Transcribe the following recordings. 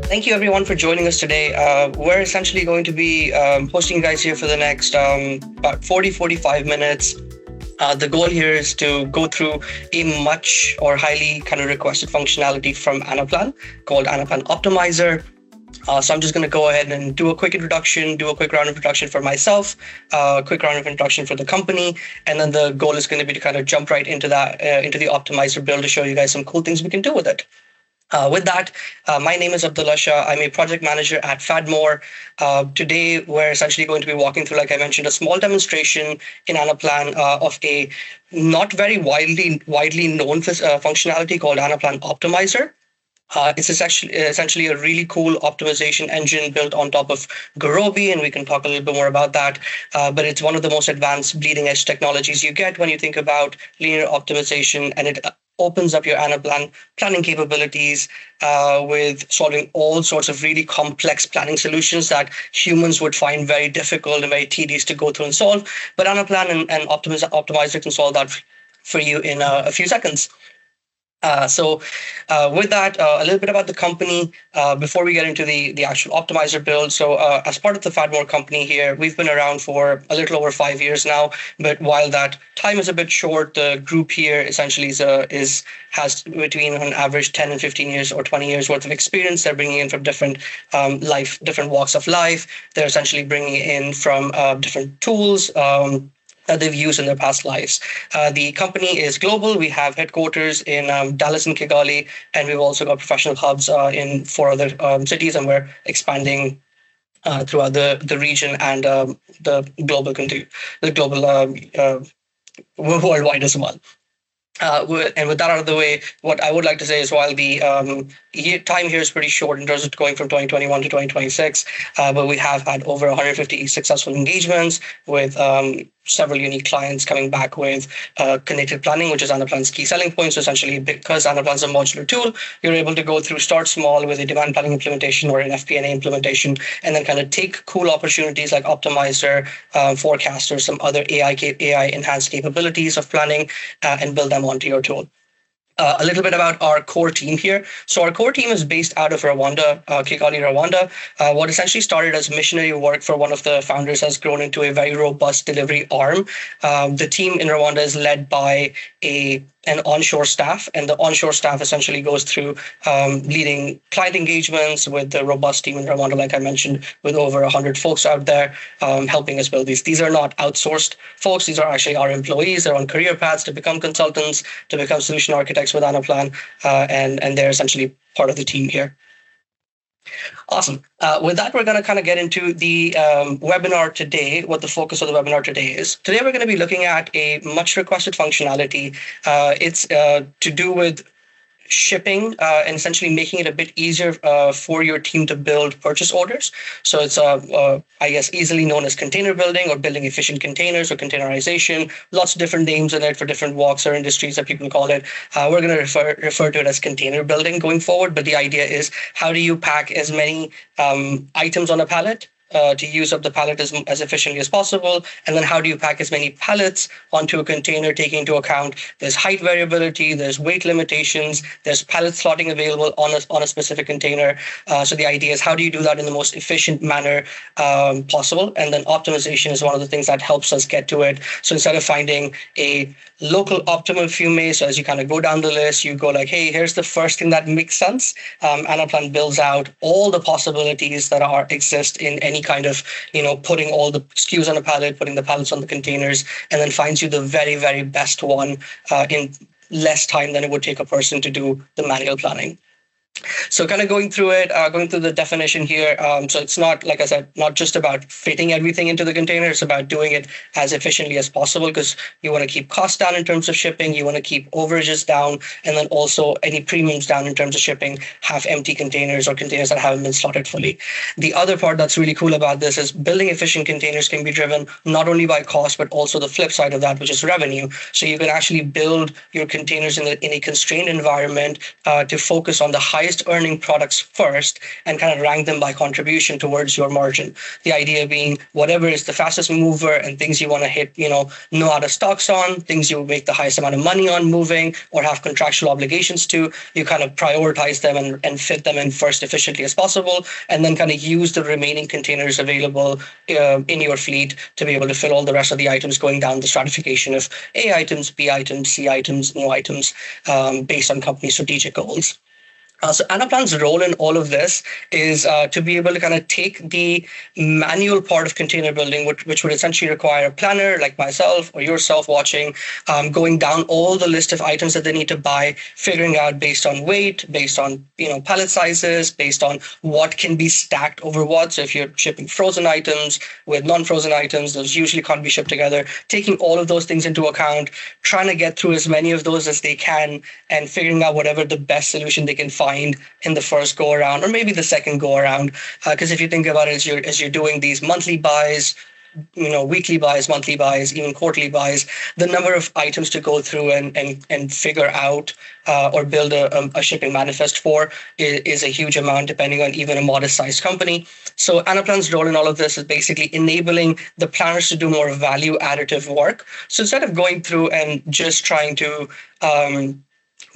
Thank you everyone for joining us today. We're essentially going to be hosting you guys here for the next about 45 minutes. The goal here is to go through a much or highly kind of requested functionality from Anaplan called Anaplan Optimizer. So I'm just going to go ahead and do a quick introduction, do a quick round of introduction for myself, a quick round of introduction for the company, and then the goal is going to be to kind of jump right into that, into the optimizer build to show you guys some cool things we can do with it. With that, my name is Abdullah Shah. I'm a project manager at Fadmoor. Today, we're essentially going to be walking through, like I mentioned, a small demonstration in Anaplan of a not very widely known functionality called Anaplan Optimizer. It's essentially a really cool optimization engine built on top of Gurobi, and we can talk a little bit more about that. But it's one of the most advanced bleeding edge technologies you get when you think about linear optimization, and it opens up your Anaplan planning capabilities with solving all sorts of really complex planning solutions that humans would find very difficult and very tedious to go through and solve. But Anaplan and Optimizer can solve that for you in a few seconds. With that, a little bit about the company before we get into the actual optimizer build. So as part of the Fadmoor company here, we've been around for a little over 5 years now. But while that time is a bit short, the group here essentially has between on average 10 and 15 years or 20 years worth of experience. They're bringing in from different different walks of life. They're essentially bringing in from different tools. That they've used in their past lives. The company is global. We have headquarters in Dallas and Kigali, and we've also got professional hubs in 4 other cities, and we're expanding throughout the region and the global worldwide as well. And with that out of the way, what I would like to say is while the time here is pretty short in terms of going from 2021 to 2026, but we have had over 150 successful engagements with several unique clients coming back with connected planning, which is Anaplan's key selling point. So essentially, because Anaplan's a modular tool, you're able to go through, start small with a demand planning implementation or an FP&A implementation, and then kind of take cool opportunities like Optimizer, Forecaster, some other AI enhanced capabilities of planning, and build them onto your tool. A little bit about our core team here. So our core team is based out of Rwanda, Kigali, Rwanda. What essentially started as missionary work for one of the founders has grown into a very robust delivery arm. The team in Rwanda is led by an onshore staff, and the onshore staff essentially goes through leading client engagements with the robust team in Rwanda, like I mentioned, with over 100 folks out there helping us build these. These are not outsourced folks. These are actually our employees. They're on career paths to become consultants, to become solution architects with Anaplan, and they're essentially part of the team here. Awesome. With that, we're going to kind of get into the webinar today, what the focus of the webinar today is. Today, we're going to be looking at a much requested functionality. It's to do with shipping and essentially making it a bit easier for your team to build purchase orders. So it's, I guess, easily known as container building or building efficient containers or containerization. Lots of different names in it for different walks or industries that people call it. We're going to refer to it as container building going forward. But the idea is, how do you pack as many items on a pallet to use up the pallet as efficiently as possible? And then how do you pack as many pallets onto a container, taking into account there's height variability, there's weight limitations, there's pallet slotting available on a specific container. So the idea is, how do you do that in the most efficient manner possible? And then optimization is one of the things that helps us get to it. So instead of finding a local optimal fume, so as you kind of go down the list, you go like, hey, here's the first thing that makes sense. Anaplan builds out all the possibilities that exist in any kind of, putting all the SKUs on a pallet, putting the pallets on the containers, and then finds you the very, very best one in less time than it would take a person to do the manual planning. So kind of going through the definition here. So it's not, like I said, not just about fitting everything into the container. It's about doing it as efficiently as possible, because you want to keep costs down in terms of shipping. You want to keep overages down, and then also any premiums down in terms of shipping. Have empty containers or containers that haven't been slotted fully. The other part that's really cool about this is building efficient containers can be driven not only by cost, but also the flip side of that, which is revenue. So you can actually build your containers in a constrained environment to focus on the highest earning products first and kind of rank them by contribution towards your margin. The idea being whatever is the fastest mover and things you want to hit, no out of stocks on, things you make the highest amount of money on moving or have contractual obligations to, you kind of prioritize them and fit them in first efficiently as possible, and then kind of use the remaining containers available in your fleet to be able to fill all the rest of the items going down the stratification of A items, B items, C items, no items, based on company strategic goals. So Anaplan's role in all of this is to be able to kind of take the manual part of container building, which would essentially require a planner like myself or yourself watching, going down all the list of items that they need to buy, figuring out based on weight, based on pallet sizes, based on what can be stacked over what. So if you're shipping frozen items with non-frozen items, those usually can't be shipped together. Taking all of those things into account, trying to get through as many of those as they can, and figuring out whatever the best solution they can find in the first go around or maybe the second go around. Because if you think about it, as you're doing these monthly buys, weekly buys, monthly buys, even quarterly buys, the number of items to go through and figure out or build a shipping manifest for is a huge amount, depending on even a modest sized company. So Anaplan's role in all of this is basically enabling the planners to do more value additive work. So instead of going through and just trying to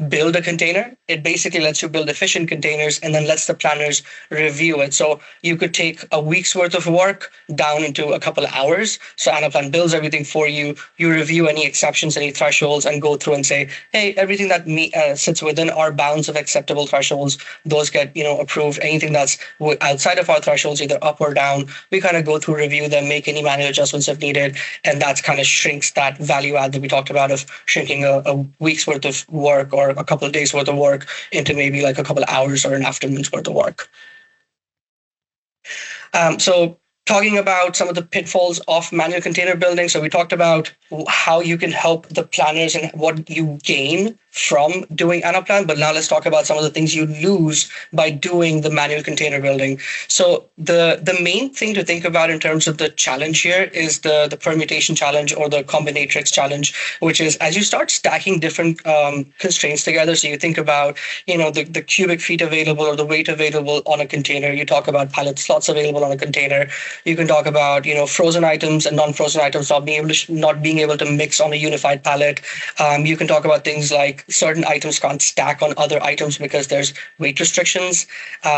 build a container, it basically lets you build efficient containers and then lets the planners review it. So you could take a week's worth of work down into a couple of hours. So Anaplan builds everything for you. You review any exceptions, any thresholds, and go through and say, hey, everything that sits within our bounds of acceptable thresholds, those get approved. Anything that's outside of our thresholds, either up or down, we kind of go through, review them, make any manual adjustments if needed, and that's kind of shrinks that value add that we talked about of shrinking a week's worth of work or a couple of days worth of work into maybe like a couple of hours or an afternoon's worth of work. So talking about some of the pitfalls of manual container building. So we talked about how you can help the planners and what you gain from doing Anaplan, but now let's talk about some of the things you lose by doing the manual container building. So the main thing to think about in terms of the challenge here is the permutation challenge or the combinatrix challenge, which is as you start stacking different constraints together. So you think about the cubic feet available or the weight available on a container. You talk about pallet slots available on a container. You can talk about frozen items and non-frozen items not being able to mix on a unified pallet. You can talk about things like certain items can't stack on other items because there's weight restrictions.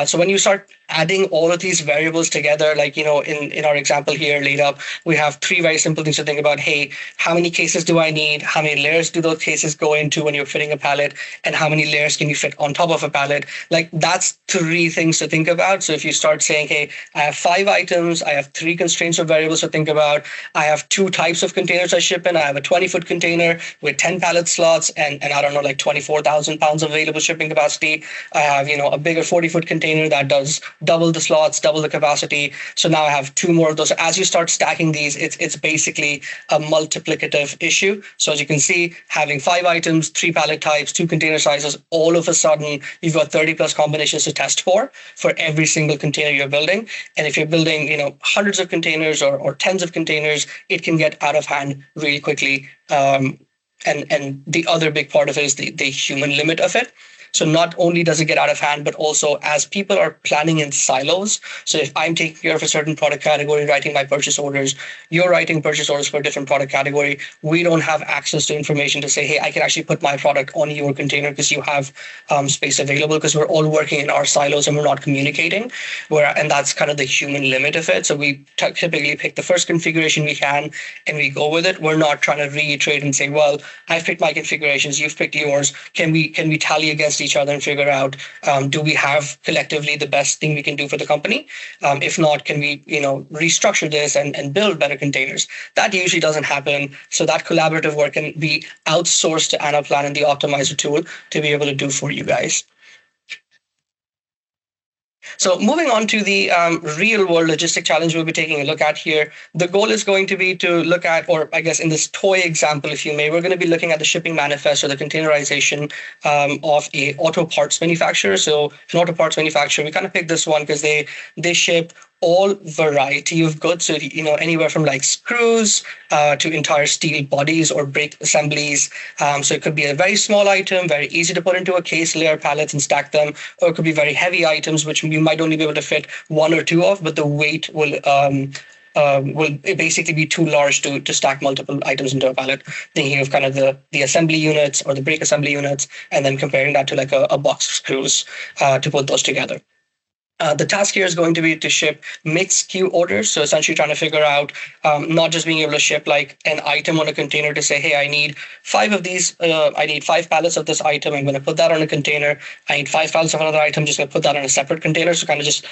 So when you start adding all of these variables together, like in our example here laid up, we have three very simple things to think about. Hey, how many cases do I need? How many layers do those cases go into when you're fitting a pallet? And how many layers can you fit on top of a pallet? Like that's three things to think about. So if you start saying, hey, I have 5 items, I have 3 constraints or variables to think about, I have 2 types of containers I ship in, I have a 20-foot container with 10 pallet slots and I don't know, like 24,000 pounds of available shipping capacity. I have, a bigger 40-foot container that does double the slots, double the capacity. So now I have 2 more of those. As you start stacking these, it's basically a multiplicative issue. So as you can see, having 5 items, 3 pallet types, 2 container sizes, all of a sudden you've got 30 plus combinations to test for every single container you're building. And if you're building, hundreds of containers or tens of containers, it can get out of hand really quickly. And the other big part of it is the human limit of it. So not only does it get out of hand, but also as people are planning in silos. So if I'm taking care of a certain product category, writing my purchase orders, you're writing purchase orders for a different product category, we don't have access to information to say, hey, I can actually put my product on your container because you have space available, because we're all working in our silos and we're not communicating. And that's kind of the human limit of it. So we typically pick the first configuration we can and we go with it. We're not trying to reiterate and say, well, I've picked my configurations, you've picked yours. Can we tally against each other and figure out, do we have collectively the best thing we can do for the company? If not, can we restructure this and build better containers? That usually doesn't happen. So that collaborative work can be outsourced to Anaplan and the Optimizer tool to be able to do for you guys. So moving on to the real world logistic challenge we'll be taking a look at here. The goal is going to be to look at, or I guess in this toy example, if you may, we're going to be looking at the shipping manifest or the containerization of a auto parts manufacturer. So an auto parts manufacturer, we kind of picked this one because they ship all variety of goods. So, anywhere from like screws to entire steel bodies or brake assemblies. So it could be a very small item, very easy to put into a case, layer pallets and stack them, or it could be very heavy items, which you might only be able to fit one or two of, but the weight will basically be too large to stack multiple items into a pallet. Thinking of kind of the assembly units or the brake assembly units, and then comparing that to like a box of screws to put those together. The task here is going to be to ship mixed queue orders. So essentially trying to figure out not just being able to ship like an item on a container to say, hey, I need 5 of these, I need 5 pallets of this item. I'm going to put that on a container. I need 5 pallets of another item. Just going to put that on a separate container. So kind of just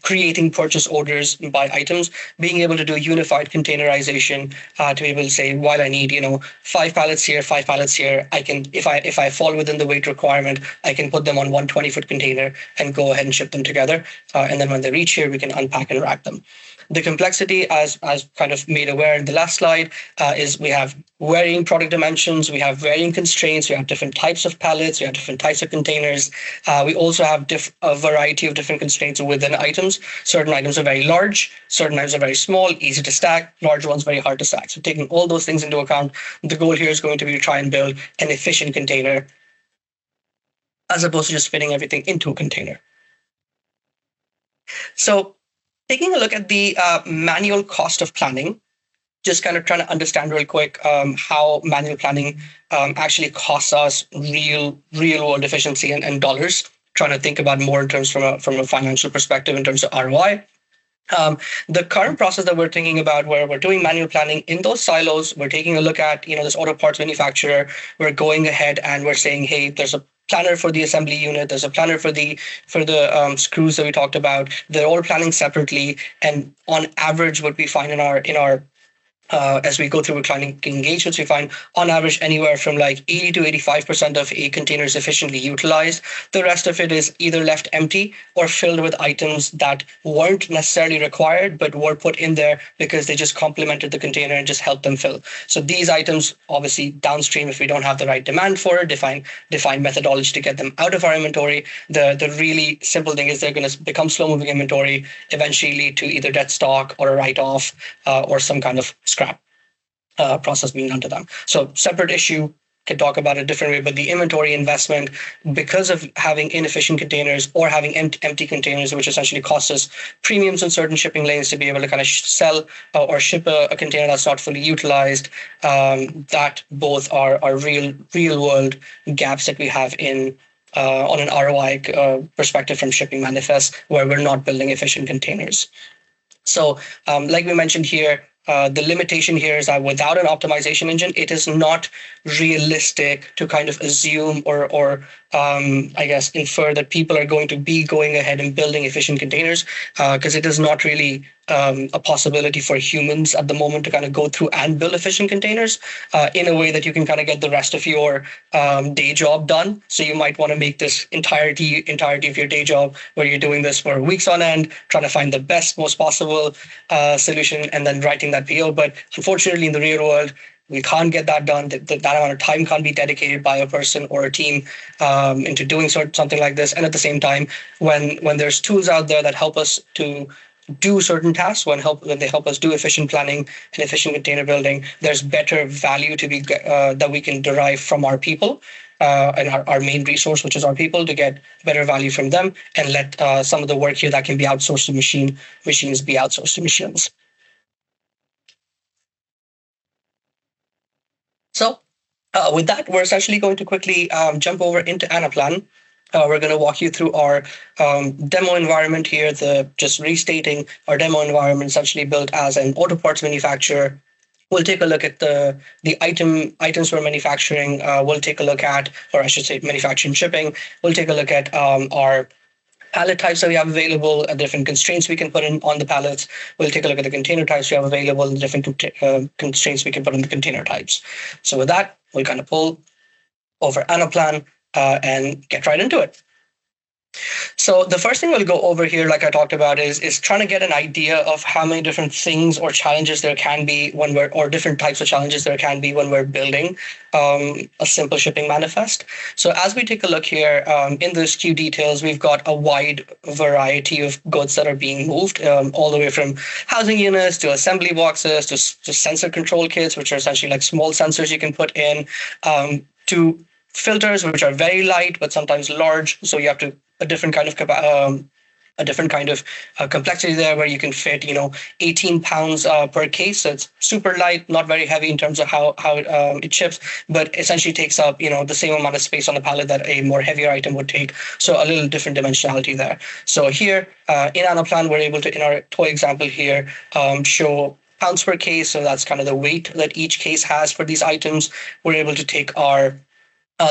creating purchase orders by items, being able to do unified containerization to be able to say, while I need, 5 pallets here, 5 pallets here, I can, if I fall within the weight requirement, I can put them on one 20-foot container and go ahead and ship them together. And then when they reach here, we can unpack and rack them. The complexity, as kind of made aware in the last slide, is we have varying product dimensions, we have varying constraints, we have different types of pallets, we have different types of containers. We also have a variety of different constraints within items. Certain items are very large, certain items are very small, easy to stack, large ones very hard to stack. So taking all those things into account, the goal here is going to be to try and build an efficient container as opposed to just fitting everything into a container. So taking a look at the manual cost of planning, just kind of trying to understand real quick how manual planning actually costs us real world efficiency and dollars. Trying to think about more in terms from a financial perspective in terms of ROI. The current process that we're thinking about, where we're doing manual planning in those silos, we're taking a look at this auto parts manufacturer. We're going ahead and we're saying, hey, there's a planner for the assembly unit. There's a planner for the screws that we talked about. They're all planning separately, and on average, what we find in our as we go through with client engagements, we find on average anywhere from like 80 to 85% of a container is efficiently utilized. The rest of it is either left empty or filled with items that weren't necessarily required, but were put in there because they just complemented the container and just helped them fill. So these items, obviously downstream, if we don't have the right demand for it, define methodology to get them out of our inventory. The really simple thing is they're going to become slow moving inventory, eventually lead to either dead stock or a write-off or some kind of scrap process being done to them. So separate issue, can talk about it a different way, but the inventory investment, because of having inefficient containers or having empty containers, which essentially costs us premiums in certain shipping lanes to be able to kind of sell or ship a container that's not fully utilized, that both are real world gaps that we have in on an ROI perspective from shipping manifests, where we're not building efficient containers. So like we mentioned here, the limitation here is that without an optimization engine, it is not realistic to kind of assume or I guess infer that people are going to be going ahead and building efficient containers, because it is not really a possibility for humans at the moment to kind of go through and build efficient containers in a way that you can kind of get the rest of your day job done. So you might want to make this entirety of your day job where you're doing this for weeks on end, trying to find the best, most possible solution, and then writing that PO. But unfortunately, in the real world, we can't get that done. That amount of time can't be dedicated by a person or a team into doing something like this. And at the same time, when there's tools out there that help us to do certain tasks, when they help us do efficient planning and efficient container building, there's better value to be that we can derive from our people. And our main resource, which is our people, to get better value from them and let some of the work here that can be outsourced to machines be outsourced to machines. So with that, we're essentially going to quickly jump over into Anaplan. We're going to walk you through our demo environment here, just restating our demo environment, essentially built as an auto parts manufacturer. We'll take a look at the items we're manufacturing. We'll take a look at, or I should say, manufacturing shipping. We'll take a look at our pallet types that we have available, different constraints we can put in on the pallets. We'll take a look at the container types we have available, and different constraints we can put on the container types. So with that, we'll kind of pull over Anaplan and get right into it. So the first thing we'll go over here, like I talked about, is trying to get an idea of how many different things or challenges there can be when we're, or different types of challenges there can be when we're building a simple shipping manifest. So as we take a look here in the SKU details, we've got a wide variety of goods that are being moved, all the way from housing units to assembly boxes to sensor control kits, which are essentially like small sensors you can put in, to filters, which are very light but sometimes large. So you have to a different kind of a different kind of complexity there, where you can fit 18 pounds per case. So it's super light, not very heavy in terms of how it ships, but essentially takes up the same amount of space on the pallet that a more heavier item would take. So a little different dimensionality there. So here in Anaplan, we're able to, in our toy example here, show pounds per case. So that's kind of the weight that each case has for these items. We're able to take our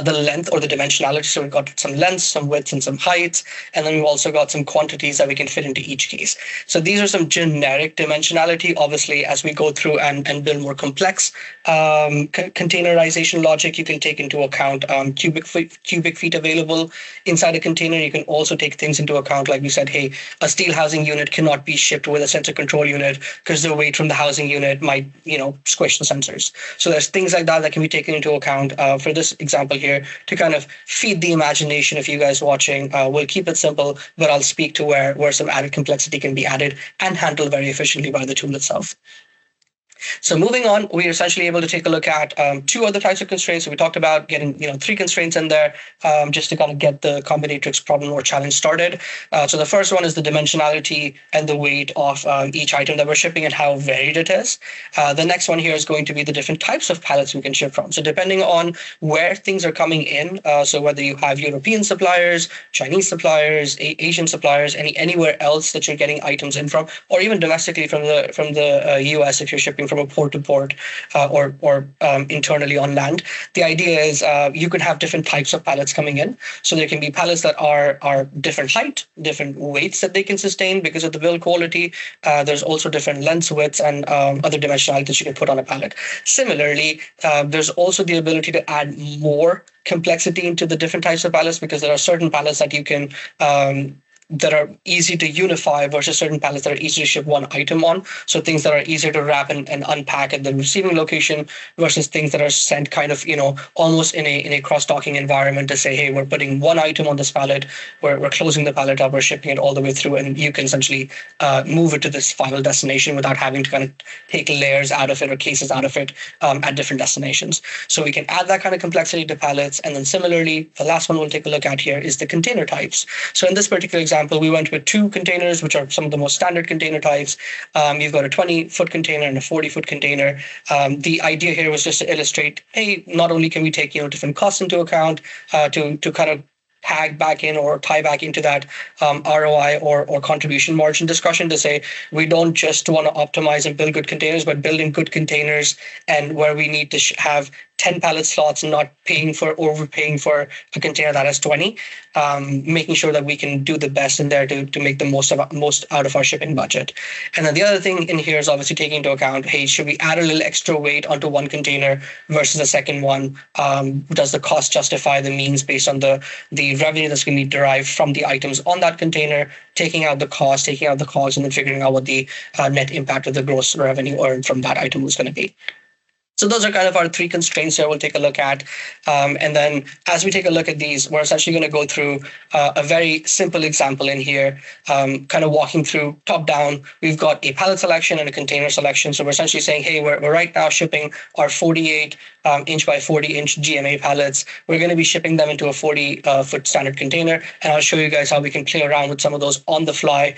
the length or the dimensionality. So we've got some lengths, some widths, and some heights. And then we've also got some quantities that we can fit into each case. So these are some generic dimensionality. Obviously, as we go through and build more complex containerization logic, you can take into account cubic feet available inside a container. You can also take things into account, like we said, hey, a steel housing unit cannot be shipped with a sensor control unit because the weight from the housing unit might, squish the sensors. So there's things like that can be taken into account for this example here to kind of feed the imagination of you guys watching. We'll keep it simple, but I'll speak to where some added complexity can be added and handled very efficiently by the tool itself. So moving on, we're essentially able to take a look at two other types of constraints. So we talked about getting three constraints in there just to kind of get the combinatorics problem or challenge started. So the first one is the dimensionality and the weight of each item that we're shipping and how varied it is. The next one here is going to be the different types of pallets we can ship from. So depending on where things are coming in, so whether you have European suppliers, Chinese suppliers, Asian suppliers, anywhere else that you're getting items in from, or even domestically from the US if you're shipping from a port to port or internally on land. The idea is you could have different types of pallets coming in. So there can be pallets that are different height, different weights that they can sustain because of the build quality. There's also different lengths, widths, and other dimensionality that you can put on a pallet. Similarly, there's also the ability to add more complexity into the different types of pallets, because there are certain pallets that you can that are easy to unify versus certain pallets that are easy to ship one item on. So things that are easier to wrap and unpack at the receiving location versus things that are sent kind of, almost in a cross-docking environment to say, hey, we're putting one item on this pallet, we're closing the pallet up, we're shipping it all the way through, and you can essentially move it to this final destination without having to kind of take layers out of it or cases out of it at different destinations. So we can add that kind of complexity to pallets. And then similarly, the last one we'll take a look at here is the container types. So in this particular example, we went with two containers, which are some of the most standard container types. You've got a 20-foot container and a 40-foot container. The idea here was just to illustrate, hey, not only can we take different costs into account to kind of tag back in or tie back into that ROI or contribution margin discussion to say we don't just want to optimize and build good containers, but building good containers and where we need to have 10 pallet slots and not overpaying for a container that has 20, making sure that we can do the best in there to make the most out of our shipping budget. And then the other thing in here is obviously taking into account, hey, should we add a little extra weight onto one container versus the second one? Does the cost justify the means based on the revenue that's going to be derived from the items on that container, taking out the cost, taking out the costs, and then figuring out what the net impact of the gross revenue earned from that item was going to be. So those are kind of our three constraints here we'll take a look at. And then as we take a look at these, we're essentially going to go through a very simple example in here, kind of walking through top down. We've got a pallet selection and a container selection. So we're essentially saying, hey, we're right now shipping our 48 inch by 40 inch GMA pallets. We're going to be shipping them into a 40-foot standard container. And I'll show you guys how we can play around with some of those on the fly.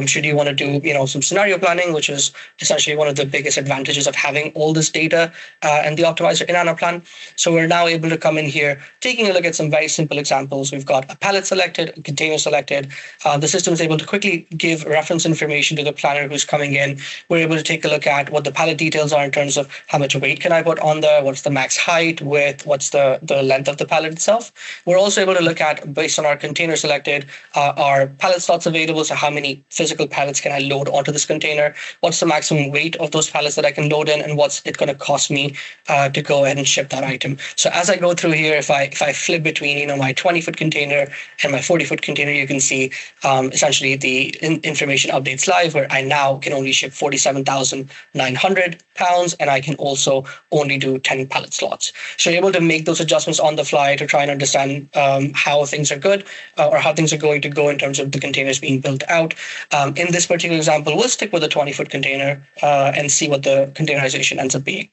Should you want to do some scenario planning, which is essentially one of the biggest advantages of having all this data and the optimizer in Anaplan. So we're now able to come in here, taking a look at some very simple examples. We've got a pallet selected, a container selected. The system is able to quickly give reference information to the planner who's coming in. We're able to take a look at what the pallet details are in terms of how much weight can I put on there, what's the max height, width, what's the length of the pallet itself. We're also able to look at, based on our container selected, our pallet slots available. So how many physical pallets can I load onto this container? What's the maximum weight of those pallets that I can load in, and what's it going to cost cost me to go ahead and ship that item. So as I go through here, if I flip between my 20-foot container and my 40-foot container, you can see essentially the information updates live, where I now can only ship 47,900 pounds, and I can also only do 10 pallet slots. So you're able to make those adjustments on the fly to try and understand how things are good or how things are going to go in terms of the containers being built out. In this particular example, we'll stick with a 20-foot container and see what the containerization ends up being.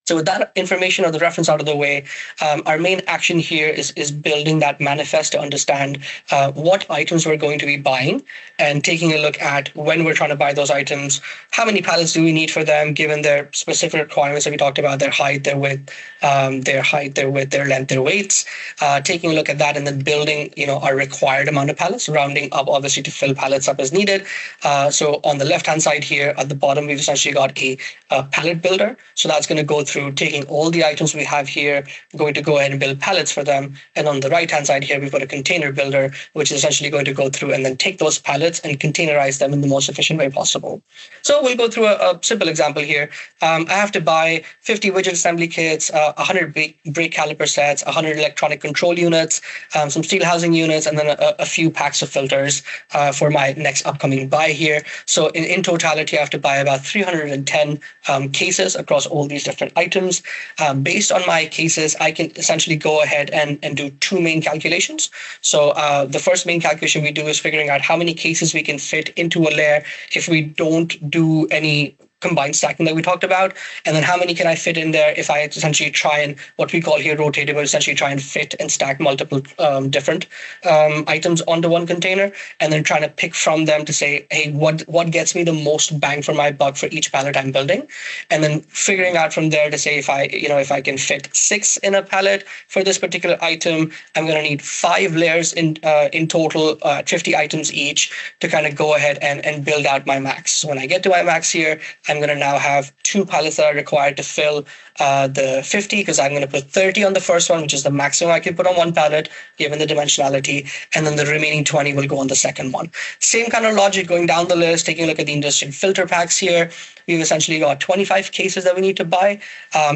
So with that information or the reference out of the way, our main action here is building that manifest to understand what items we're going to be buying and taking a look at when we're trying to buy those items, how many pallets do we need for them, given their specific requirements that we talked about, their height, their width, their length, their weights, taking a look at that and then building, our required amount of pallets, rounding up obviously to fill pallets up as needed. So on the left-hand side here at the bottom, we've essentially got a pallet builder. So that's going to go through taking all the items we have here, going to go ahead and build pallets for them. And on the right-hand side here, we've got a container builder, which is essentially going to go through and then take those pallets and containerize them in the most efficient way possible. So we'll go through a simple example here. I have to buy 50 widget assembly kits, 100 brake caliper sets, 100 electronic control units, some steel housing units, and then a few packs of filters for my next upcoming buy here. So in totality, I have to buy about 310 cases across all these different items. Based on my cases, I can essentially go ahead and do two main calculations. So the first main calculation we do is figuring out how many cases we can fit into a layer if we don't do any combined stacking that we talked about, and then how many can I fit in there if I essentially try and what we call here rotated, but essentially try and fit and stack multiple different items onto one container, and then trying to pick from them to say, hey, what gets me the most bang for my buck for each pallet I'm building, and then figuring out from there to say if I can fit 6 in a pallet for this particular item, I'm going to need 5 layers in total, 50 items each, to kind of go ahead and build out my max. So when I get to my max here, I'm going to now have 2 pallets that are required to fill the 50, because I'm going to put 30 on the first one, which is the maximum I can put on one pallet, given the dimensionality, and then the remaining 20 will go on the second one. Same kind of logic going down the list, taking a look at the industrial filter packs here. We've essentially got 25 cases that we need to buy.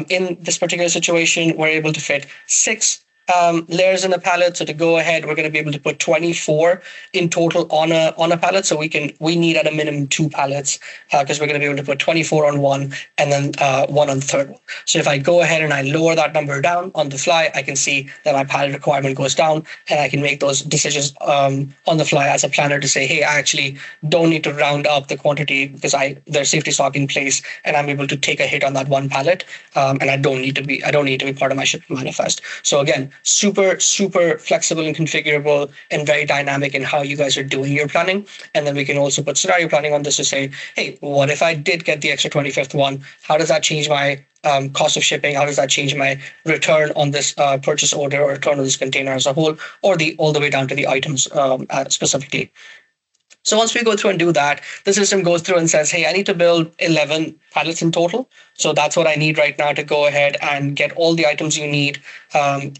In this particular situation, we're able to fit 6 layers in a pallet. So to go ahead, we're going to be able to put 24 in total on a pallet. So we need at a minimum 2 pallets because we're going to be able to put 24 on one and then 1 on the third one. So if I go ahead and I lower that number down on the fly, I can see that my pallet requirement goes down, and I can make those decisions on the fly as a planner to say, hey, I actually don't need to round up the quantity because there's safety stock in place, and I'm able to take a hit on that one pallet, and I don't need to be part of my shipping manifest. So again, super flexible and configurable and very dynamic in how you guys are doing your planning. And then we can also put scenario planning on this to say, hey, what if I did get the extra 25th one? How does that change my cost of shipping? How does that change my return on this purchase order or return on this container as a whole, or all the way down to the items specifically? So once we go through and do that, the system goes through and says, hey, I need to build 11 pallets in total. So that's what I need right now to go ahead and get all the items you need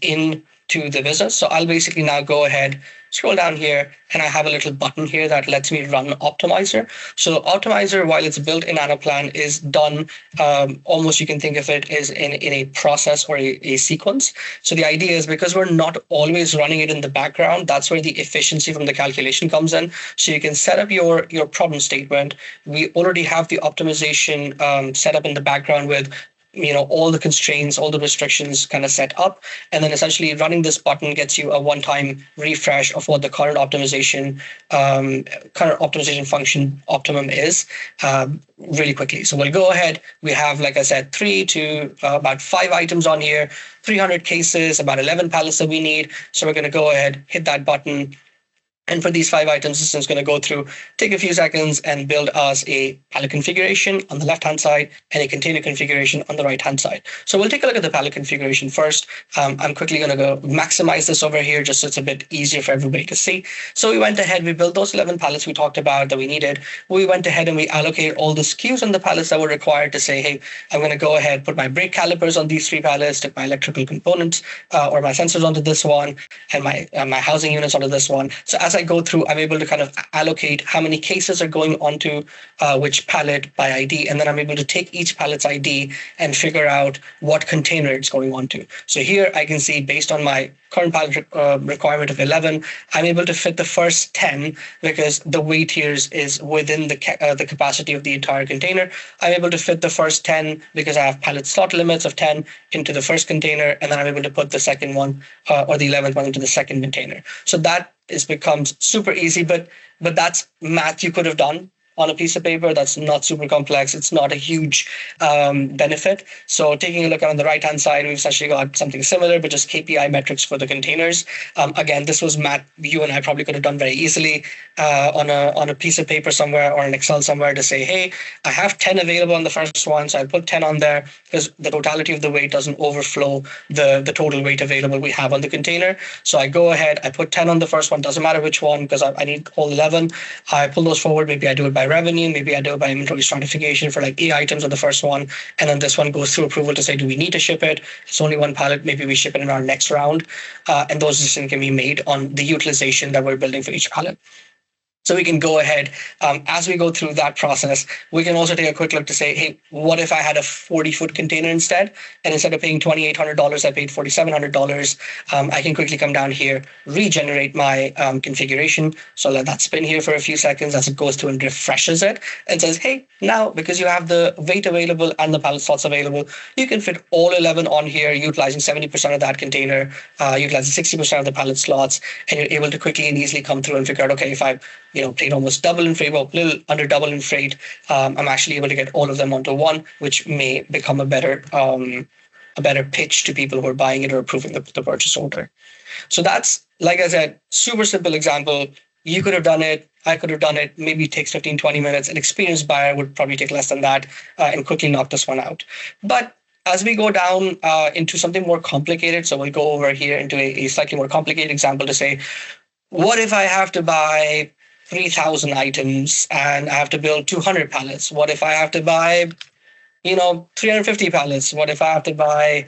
into the business. So I'll basically now go ahead, scroll down here, and I have a little button here that lets me run Optimizer. So Optimizer, while it's built in Anaplan, is done almost, you can think of it as in a process or a sequence. So the idea is, because we're not always running it in the background, that's where the efficiency from the calculation comes in. So you can set up your problem statement. We already have the optimization set up in the background with all the constraints, all the restrictions kind of set up. And then essentially running this button gets you a one-time refresh of what the current optimization function optimum is really quickly. So we'll go ahead. We have, like I said, 3 to about 5 items on here, 300 cases, about 11 pallets that we need. So we're going to go ahead, hit that button. And for these 5 items, the system's going to go through, take a few seconds, and build us a pallet configuration on the left-hand side and a container configuration on the right-hand side. So we'll take a look at the pallet configuration first. I'm quickly going to go maximize this over here just so it's a bit easier for everybody to see. So we went ahead, we built those 11 pallets we talked about that we needed. We went ahead and we allocated all the SKUs on the pallets that were required to say, hey, I'm going to go ahead, put my brake calipers on these 3 pallets, took my electrical components or my sensors onto this one, and my housing units onto this one. So as I go through, I'm able to kind of allocate how many cases are going onto which pallet by ID. And then I'm able to take each pallet's ID and figure out what container it's going onto. So here I can see based on my current pallet requirement of 11, I'm able to fit the first 10 because the weight here is within the capacity of the entire container. I'm able to fit the first 10 because I have pallet slot limits of 10 into the first container, and then I'm able to put the second one or the 11th one into the second container. So that becomes super easy, but that's math you could have done on a piece of paper. That's not super complex. It's not a huge benefit. So taking a look on the right-hand side, we've essentially got something similar, but just KPI metrics for the containers. Again, this was math you and I probably could have done very easily on a piece of paper somewhere or an Excel somewhere to say, hey, I have 10 available on the first one, so I'll put 10 on there because the totality of the weight doesn't overflow the total weight available we have on the container. So I go ahead, I put 10 on the first one, doesn't matter which one because I need all 11. I pull those forward. Maybe I do it by revenue. Maybe I do it by inventory stratification for like A items on the first one. And then this one goes through approval to say, do we need to ship it? It's only one pallet. Maybe we ship it in our next round. And those decisions can be made on the utilization that we're building for each pallet. So we can go ahead, as we go through that process, we can also take a quick look to say, hey, what if I had a 40-foot container instead? And instead of paying $2,800, I paid $4,700. I can quickly come down here, regenerate my configuration. So let that spin here for a few seconds as it goes through and refreshes it and says, hey, now because you have the weight available and the pallet slots available, you can fit all 11 on here, utilizing 70% of that container, utilizing 60% of the pallet slots, and you're able to quickly and easily come through and figure out, okay, if I paid almost double in freight, well, a little under double in freight, I'm actually able to get all of them onto one, which may become a better pitch to people who are buying it or approving the purchase order. So that's, like I said, super simple example. You could have done it. I could have done it. Maybe it takes 15, 20 minutes. An experienced buyer would probably take less than that and quickly knock this one out. But as we go down into something more complicated, so we'll go over here into a slightly more complicated example to say, what if I have to buy 3,000 items and I have to build 200 pallets? What if I have to buy, 350 pallets? What if I have to buy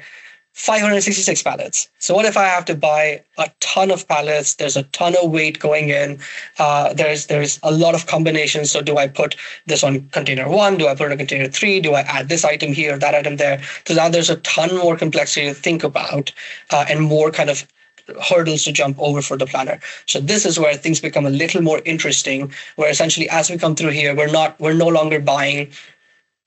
566 pallets? So what if I have to buy a ton of pallets? There's a ton of weight going in. There's a lot of combinations. So do I put this on container 1? Do I put it on container 3? Do I add this item here, that item there? So now there's a ton more complexity to think about and more kind of hurdles to jump over for the planner. So this is where things become a little more interesting, where essentially as we come through here, we're no longer buying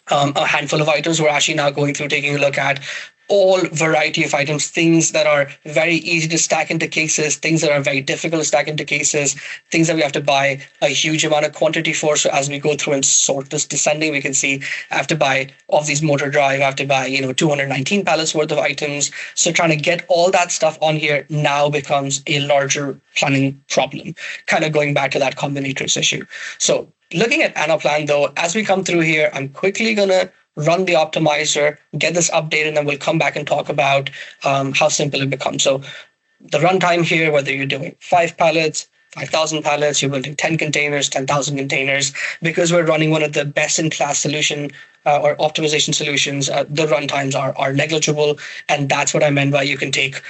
a handful of items. We're actually now going through, taking a look at all variety of items, things that are very easy to stack into cases, things that are very difficult to stack into cases, things that we have to buy a huge amount of quantity for. So as we go through and sort this descending, we can see I have to buy of these motor drive, I have to buy 219 pallets worth of items. So trying to get all that stuff on here now becomes a larger planning problem, kind of going back to that combinatorics issue. So looking at Anaplan though, as we come through here, I'm quickly going to run the optimizer, get this updated, and then we'll come back and talk about how simple it becomes. So the runtime here, whether you're doing 5 pallets, 5,000 pallets, you're building 10 containers, 10,000 containers, because we're running one of the best-in-class solution or optimization solutions, the runtimes are negligible. And that's what I meant by you can take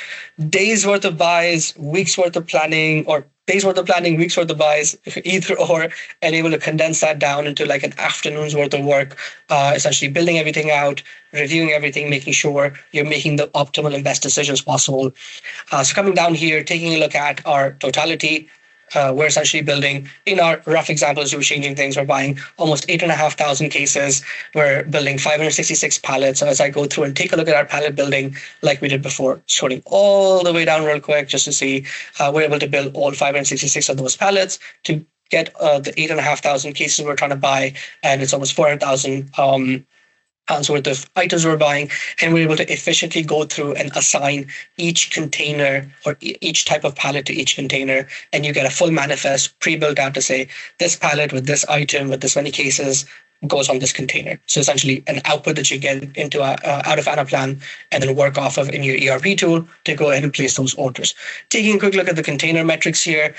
days worth of buys, weeks worth of planning, or days worth of planning, weeks worth of buys, either or, and able to condense that down into like an afternoon's worth of work, essentially building everything out, reviewing everything, making sure you're making the optimal and best decisions possible. So coming down here, taking a look at our totality, we're essentially building, in our rough examples, we're changing things. We're buying almost 8,500 cases. We're building 566 pallets. So as I go through and take a look at our pallet building, like we did before, scrolling all the way down real quick just to see, we're able to build all 566 of those pallets to get the 8,500 cases we're trying to buy. And it's almost 400,000 pounds worth of items we're buying, and we're able to efficiently go through and assign each container or each type of pallet to each container, and you get a full manifest pre-built out to say this pallet with this item with this many cases goes on this container. So essentially an output that you get into out of Anaplan and then work off of in your ERP tool to go ahead and place those orders. Taking a quick look at the container metrics here,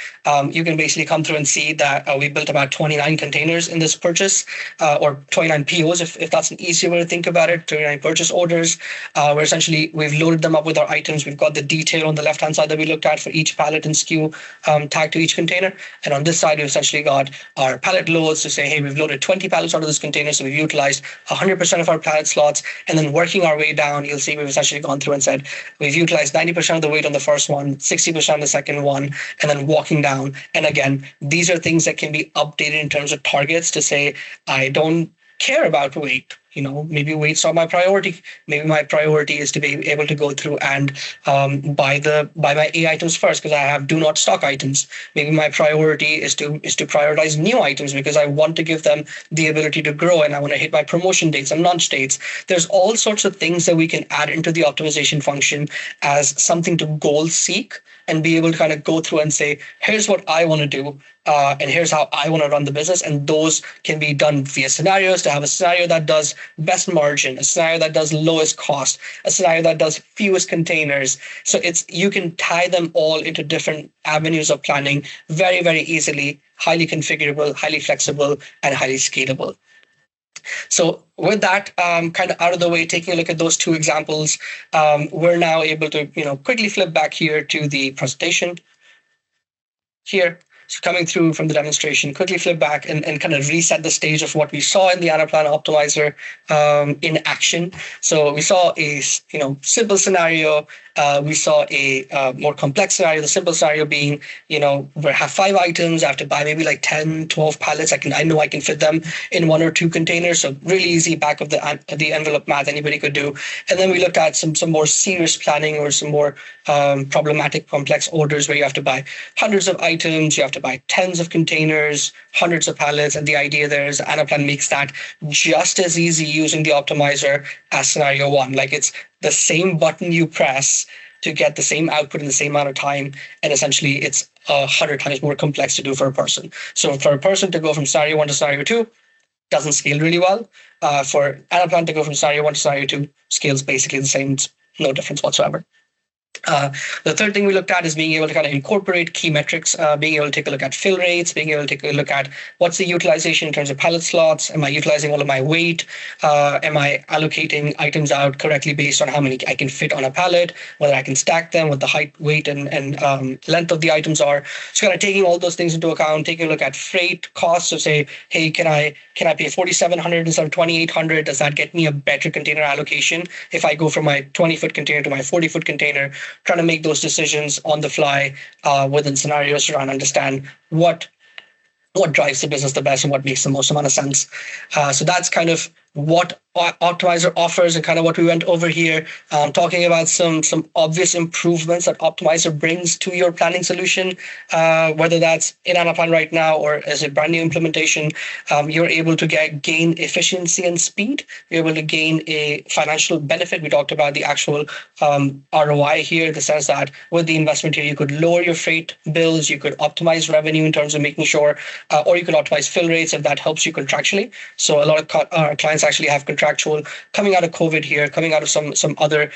you can basically come through and see that we built about 29 containers in this purchase, or 29 POs, if that's an easier way to think about it, 29 purchase orders, where essentially we've loaded them up with our items. We've got the detail on the left-hand side that we looked at for each pallet and SKU tagged to each container. And on this side, we've essentially got our pallet loads to say, hey, we've loaded 20 pallets out of this container, so we've utilized 100% of our pallet slots. And then working our way down, you'll see we've essentially gone through and said, we've utilized 90% of the weight on the first one, 60% on the second one, and then walking down. And again, these are things that can be updated in terms of targets to say, I don't care about weight. Maybe weight's not my priority. Maybe my priority is to be able to go through and buy my A items first because I have do not stock items. Maybe my priority is to prioritize new items because I want to give them the ability to grow and I want to hit my promotion dates and launch dates. There's all sorts of things that we can add into the optimization function as something to goal seek and be able to kind of go through and say, here's what I want to do. And here's how I want to run the business. And those can be done via scenarios to have a scenario that does best margin, a scenario that does lowest cost, a scenario that does fewest containers. So you can tie them all into different avenues of planning very, very easily, highly configurable, highly flexible, and highly scalable. So with that kind of out of the way, taking a look at those two examples, we're now able to quickly flip back here to the presentation here. So coming through from the demonstration, quickly flip back and kind of reset the stage of what we saw in the Anaplan Optimizer in action. So we saw a simple scenario. We saw a more complex scenario. The simple scenario being, we have 5 items. I have to buy maybe like 10, 12 pallets. I know I can fit them in 1 or 2 containers. So really easy back of the envelope math anybody could do. And then we looked at some more serious planning or some more problematic, complex orders where you have to buy hundreds of items. You have to buy tens of containers, hundreds of pallets. And the idea there is Anaplan makes that just as easy using the optimizer as scenario 1. Like it's the same button you press to get the same output in the same amount of time. And essentially it's 100 times more complex to do for a person. So for a person to go from scenario 1 to scenario 2 doesn't scale really well. For Anaplan to go from scenario 1 to scenario 2 scales basically the same, no difference whatsoever. The third thing we looked at is being able to kind of incorporate key metrics, being able to take a look at fill rates, being able to take a look at what's the utilization in terms of pallet slots. Am I utilizing all of my weight? Am I allocating items out correctly based on how many I can fit on a pallet, whether I can stack them, what the height, weight, and length of the items are. So kind of taking all those things into account, taking a look at freight costs. So say, hey, can I pay $4,700 instead of $2,800? Does that get me a better container allocation if I go from my 20-foot container to my 40-foot container? Trying to make those decisions on the fly within scenarios to try and understand what drives the business the best and what makes the most amount of sense. So that's kind of what Optimizer offers and kind of what we went over here, talking about some obvious improvements that Optimizer brings to your planning solution, whether that's in Anaplan right now or as a brand new implementation. You're able to gain efficiency and speed. You're able to gain a financial benefit. We talked about the actual ROI here, in the sense that with the investment here, you could lower your freight bills, you could optimize revenue in terms of making sure, or you could optimize fill rates if that helps you contractually. So a lot of clients actually have contractual coming out of COVID here, coming out of some other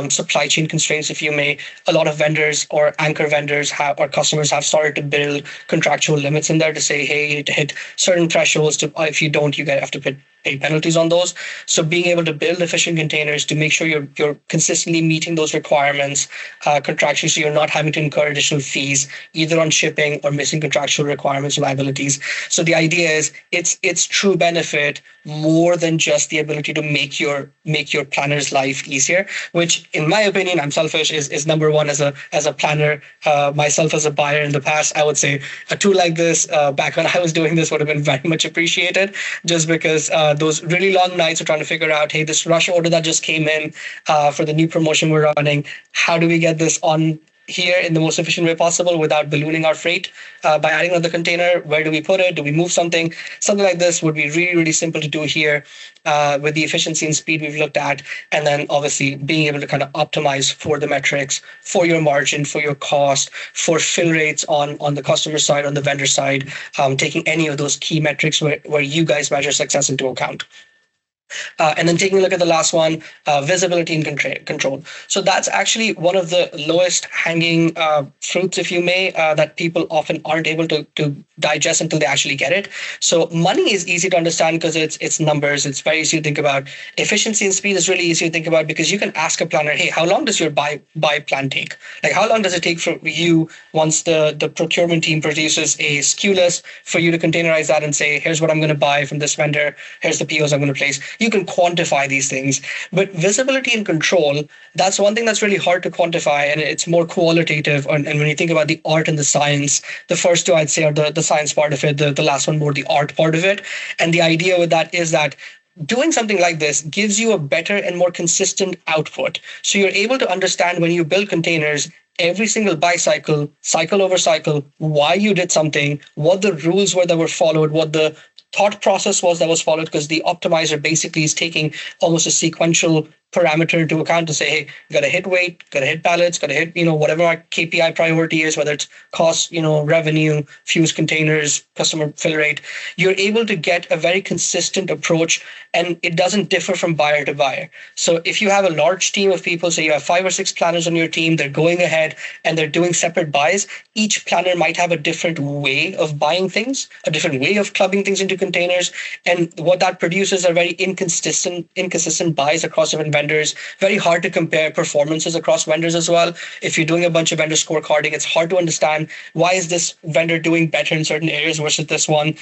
supply chain constraints, if you may. A lot of vendors or anchor vendors or customers have started to build contractual limits in there to say, hey, you need to hit certain thresholds. If you don't, you have to pay penalties on those. So being able to build efficient containers to make sure you're consistently meeting those requirements contractually, so you're not having to incur additional fees either on shipping or missing contractual requirements or liabilities. So the idea is it's true benefit more than just the ability to make your planner's life easier, which in my opinion, I'm selfish, is number one as a planner. Myself as a buyer in the past, I would say a tool like this back when I was doing this would have been very much appreciated, just because those really long nights of trying to figure out, hey, this rush order that just came in for the new promotion we're running, how do we get this on here in the most efficient way possible without ballooning our freight by adding another container. Where do we put it? Do we move something? Something like this would be really, really simple to do here with the efficiency and speed we've looked at. And then obviously being able to kind of optimize for the metrics, for your margin, for your cost, for fill rates on the customer side, on the vendor side, taking any of those key metrics where you guys measure success into account. And then taking a look at the last one, visibility and control. So that's actually one of the lowest hanging fruits, if you may, that people often aren't able to digest until they actually get it. So money is easy to understand because it's numbers. It's very easy to think about. Efficiency and speed is really easy to think about because you can ask a planner, hey, how long does your buy plan take? Like how long does it take for you once the procurement team produces a SKU list for you to containerize that and say, here's what I'm going to buy from this vendor. Here's the POs I'm going to place. You can quantify these things. But visibility and control, that's one thing that's really hard to quantify, and it's more qualitative. And when you think about the art and the science, the first two I'd say are the science part of it, the last one more the art part of it. And the idea with that is that doing something like this gives you a better and more consistent output. So you're able to understand when you build containers, every single buy cycle, cycle over cycle, why you did something, what the rules were that were followed, what the thought process was that was followed, because the optimizer basically is taking almost a sequential parameter into account to say, hey, got to hit weight, got to hit pallets, got to hit, whatever our KPI priority is, whether it's cost, revenue, fuse containers, customer fill rate. You're able to get a very consistent approach, and it doesn't differ from buyer to buyer. So if you have a large team of people, say you have 5 or 6 planners on your team, they're going ahead and they're doing separate buys. Each planner might have a different way of buying things, a different way of clubbing things into containers. And what that produces are very inconsistent buys across different vendors. Very hard to compare performances across vendors as well. If you're doing a bunch of vendor scorecarding, it's hard to understand why is this vendor doing better in certain areas versus this one.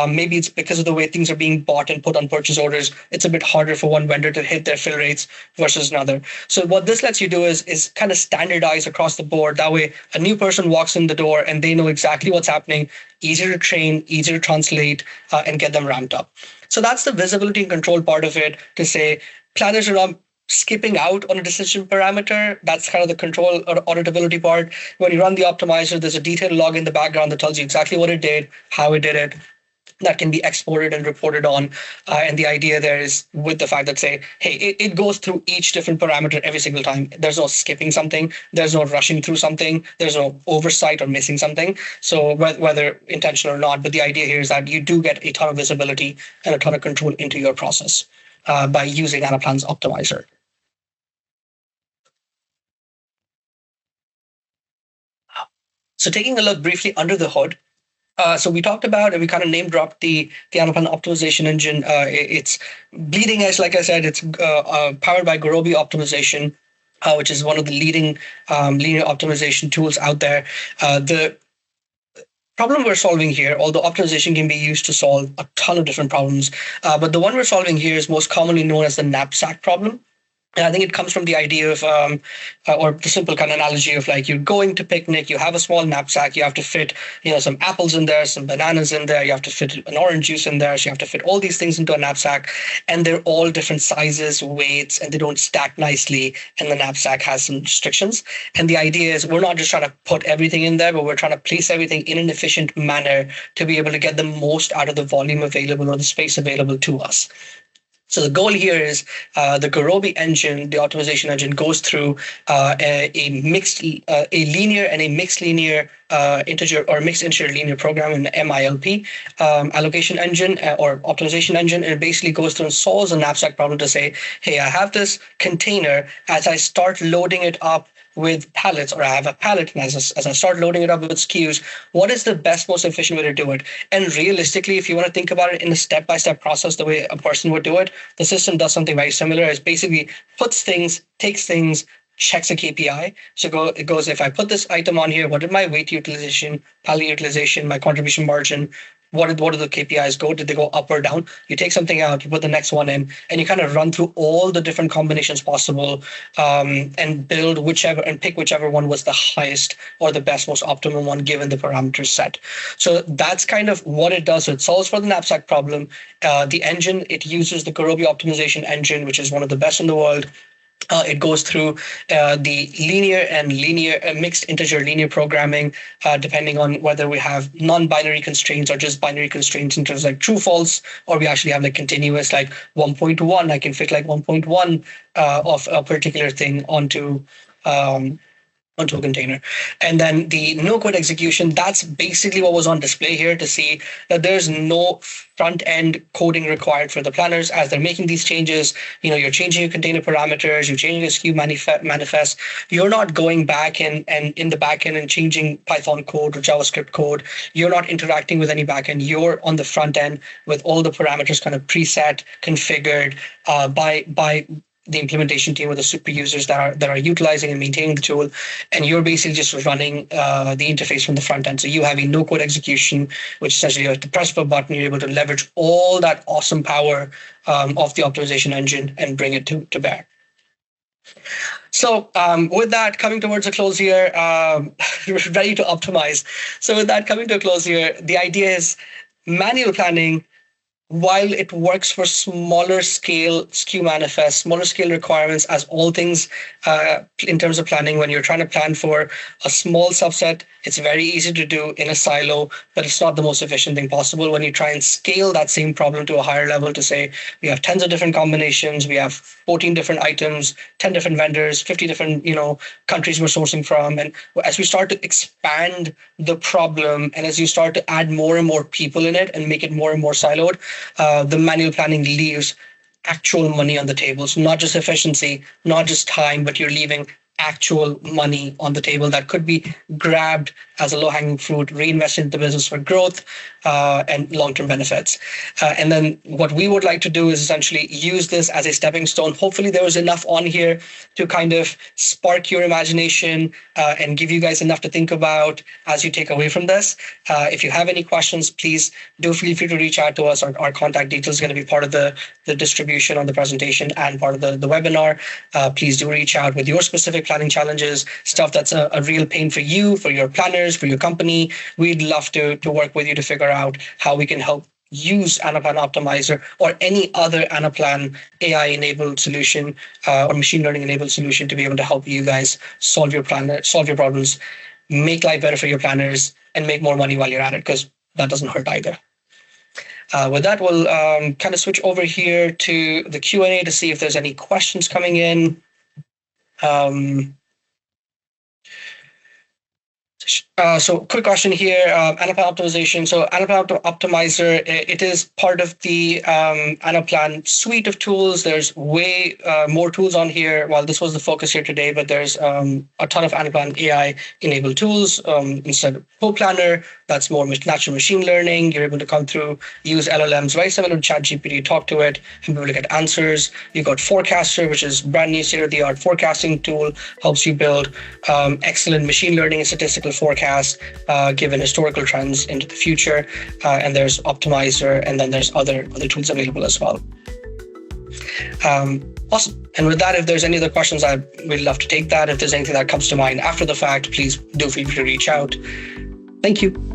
Maybe it's because of the way things are being bought and put on purchase orders. It's a bit harder for one vendor to hit their fill rates versus another. So what this lets you do is kind of standardize across the board. That way, a new person walks in the door and they know exactly what's happening. Easier to train, easier to translate, and get them ramped up. So that's the visibility and control part of it, to say planners are not skipping out on a decision parameter. That's kind of the control or auditability part. When you run the optimizer, there's a detailed log in the background that tells you exactly what it did, how it did it. That can be exported and reported on. And the idea there is with the fact that, say, hey, it goes through each different parameter every single time. There's no skipping something. There's no rushing through something. There's no oversight or missing something. So whether intentional or not, but the idea here is that you do get a ton of visibility and a ton of control into your process by using Anaplan's optimizer. So taking a look briefly under the hood, so we talked about and we kind of name dropped the Anaplan optimization engine. It's bleeding edge, like I said. It's powered by Gurobi optimization, which is one of the leading linear optimization tools out there. The problem we're solving here, although optimization can be used to solve a ton of different problems, but the one we're solving here is most commonly known as the knapsack problem. And I think it comes from the idea of, or the simple kind of analogy of like you're going to picnic, you have a small knapsack, you have to fit, some apples in there, some bananas in there, you have to fit an orange juice in there, so you have to fit all these things into a knapsack, and they're all different sizes, weights, and they don't stack nicely, and the knapsack has some restrictions. And the idea is we're not just trying to put everything in there, but we're trying to place everything in an efficient manner to be able to get the most out of the volume available or the space available to us. So the goal here is the Gurobi engine, the optimization engine, goes through a linear and a mixed linear integer or mixed integer linear program in the MILP allocation engine or optimization engine. And it basically goes through and solves a knapsack problem to say, hey, I have this container. As I start loading it up with pallets, or I have a pallet, and as I start loading it up with SKUs, what is the best, most efficient way to do it? And realistically, if you want to think about it in a step-by-step process, the way a person would do it, the system does something very similar. It basically puts things, takes things, checks a KPI. So it goes, if I put this item on here, what did my weight utilization, pallet utilization, my contribution margin, what did the KPIs go? Did they go up or down? You take something out, you put the next one in, and you kind of run through all the different combinations possible and build pick whichever one was the highest or the best, most optimum one given the parameters set. So that's kind of what it does. So it solves for the knapsack problem. The engine, it uses the Gurobi optimization engine, which is one of the best in the world. It goes through the linear and mixed integer linear programming, depending on whether we have non-binary constraints or just binary constraints in terms of like true false, or we actually have like continuous, like 1.1. I can fit like 1.1 of a particular thing onto a container. And then the no code execution, that's basically what was on display here, to see that there's no front end coding required for the planners as they're making these changes. You're changing your container parameters, you're changing your SKU manifest. You're not going back and in the backend and changing Python code or JavaScript code. You're not interacting with any backend. You're on the front end with all the parameters kind of preset, configured by the implementation team or the super users that are utilizing and maintaining the tool, and you're basically just running the interface from the front end. So you have a no code execution, which essentially you have to press a button. You're able to leverage all that awesome power of the optimization engine and bring it to bear. So with that, coming towards a close here, ready to optimize. So with that coming to a close here, the idea is manual planning, while it works for smaller scale SKU manifests, smaller scale requirements, as all things in terms of planning, when you're trying to plan for a small subset, it's very easy to do in a silo, but it's not the most efficient thing possible. When you try and scale that same problem to a higher level, to say we have tens of different combinations, we have 14 different items, 10 different vendors, 50 different countries we're sourcing from, and as we start to expand the problem, and as you start to add more and more people in it and make it more and more siloed, the manual planning leaves actual money on the table. So not just efficiency, not just time, but you're leaving actual money on the table that could be grabbed as a low-hanging fruit, reinvested into the business for growth and long-term benefits. And then what we would like to do is essentially use this as a stepping stone. Hopefully there was enough on here to kind of spark your imagination and give you guys enough to think about as you take away from this. If you have any questions, please do feel free to reach out to us. Our contact details are going to be part of the distribution on the presentation and part of the webinar. Please do reach out with your specific planning challenges, stuff that's a real pain for you, for your planners, for your company. We'd love to work with you to figure out how we can help use Anaplan Optimizer or any other Anaplan AI-enabled solution or machine learning-enabled solution to be able to help you guys solve your problems, make life better for your planners, and make more money while you're at it, because that doesn't hurt either. With that, we'll kind of switch over here to the Q&A to see if there's any questions coming in. So quick question here, Anaplan optimization. So Anaplan Optimizer, it is part of the Anaplan suite of tools. There's way more tools on here. While this was the focus here today, but there's a ton of Anaplan AI enabled tools. Instead of Co-Planner, that's more natural machine learning. You're able to come through, use LLMs, very similar to ChatGPT, talk to it, and be able to get answers. You got Forecaster, which is brand new state-of-the-art forecasting tool, helps you build excellent machine learning and statistical forecast given historical trends into the future. And there's Optimizer, and then there's other tools available as well. Awesome. And with that, if there's any other questions, I would love to take that. If there's anything that comes to mind after the fact, please do feel free to reach out. Thank you.